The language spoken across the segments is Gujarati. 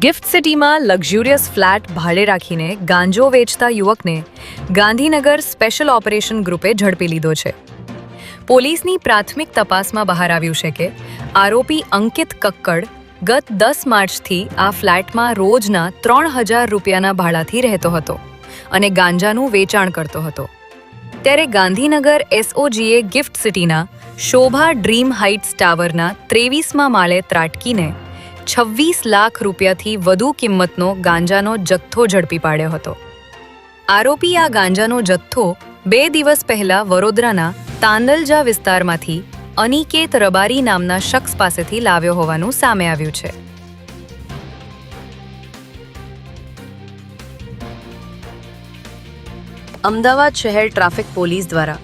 ગિફ્ટ સિટીમાં લક્ઝુરિયસ ફ્લેટ ભાડે રાખીને ગાંજો વેચતા યુવકને ગાંધીનગર સ્પેશિયલ ઓપરેશન ગ્રુપે ઝડપી લીધો છે. પોલીસની પ્રાથમિક તપાસમાં બહાર આવ્યું છે કે આરોપી અંકિત કક્કડ ગત 10 માર્ચથી આ ફ્લેટમાં રોજના 3000 રૂપિયાના ભાડાથી રહેતો હતો અને ગાંજાનું વેચાણ કરતો હતો. ત્યારે ગાંધીનગર એસઓજીએ ગિફ્ટ સિટીના શોભા ડ્રીમ હાઇટ્સ ટાવરના 23મા માળે ત્રાટકીને 26 લાખ રૂપિયાથી વધુ કિંમતનો ગાંજાનો જથ્થો ઝડપી પાડ્યો હતો. આરોપી આ ગાંજાનો જથ્થો 2 દિવસ પહેલા વડોદરાના તાંદલજા વિસ્તારમાંથી અનિકેત રબારી નામના શખ્સ પાસેથી લાવ્યો હોવાનું સામે આવ્યું છે. અમદાવાદ શહેર ટ્રાફિક પોલીસ દ્વારા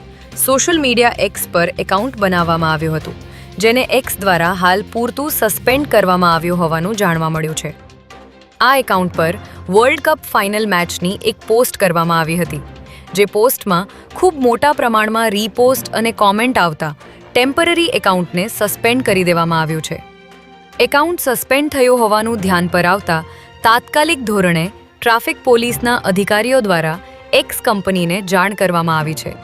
સોશિયલ મીડિયા એક્સ પર એકાઉન્ટ બનાવવામાં આવ્યું હતું, જેને એક્સ દ્વારા હાલ પૂરતું સસ્પેન્ડ કરવામાં આવ્યું હોવાનું જાણવા મળ્યું છે. આ એકાઉન્ટ પર વર્લ્ડ કપ ફાઇનલ મેચની એક પોસ્ટ કરવામાં આવી હતી, જે પોસ્ટમાં ખૂબ મોટા પ્રમાણમાં રીપોસ્ટ અને કોમેન્ટ આવતા ટેમ્પરરી એકાઉન્ટને સસ્પેન્ડ કરી દેવામાં આવ્યું છે. એકાઉન્ટ સસ્પેન્ડ થયું હોવાનું ધ્યાન પર આવતા તાત્કાલિક ધોરણે ટ્રાફિક પોલીસના અધિકારીઓ દ્વારા એક્સ કંપનીને જાણ કરવામાં આવી છે.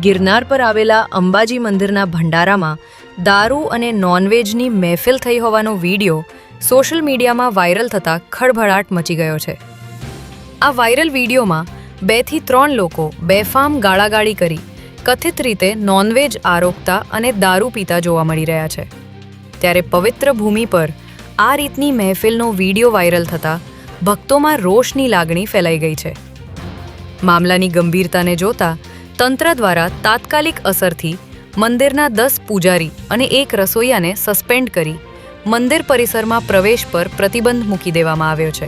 ગિરનાર પર આવેલા અંબાજી મંદિરના ભંડારામાં દારૂ અને નોનવેજની મહેફિલ થઈ હોવાનો વિડીયો સોશિયલ મીડિયામાં વાયરલ થતાં ખળભળાટ મચી ગયો છે. આ વાયરલ વિડીયોમાં 2 થી 3 લોકો બેફામ ગાળાગાળી કરી કથિત રીતે નોનવેજ આરોગતા અને દારૂ પીતા જોવા મળી રહ્યા છે. ત્યારે પવિત્ર ભૂમિ પર આ રીતની મહેફિલનો વિડીયો વાયરલ થતાં ભક્તોમાં રોષની લાગણી ફેલાઈ ગઈ છે. મામલાની ગંભીરતાને જોતા તંત્ર દ્વારા તાત્કાલિક અસરથી મંદિરના 10 પૂજારી અને 1 રસોઈયાને સસ્પેન્ડ કરી મંદિર પરિસરમાં પ્રવેશ પર પ્રતિબંધ મૂકી દેવામાં આવ્યો છે.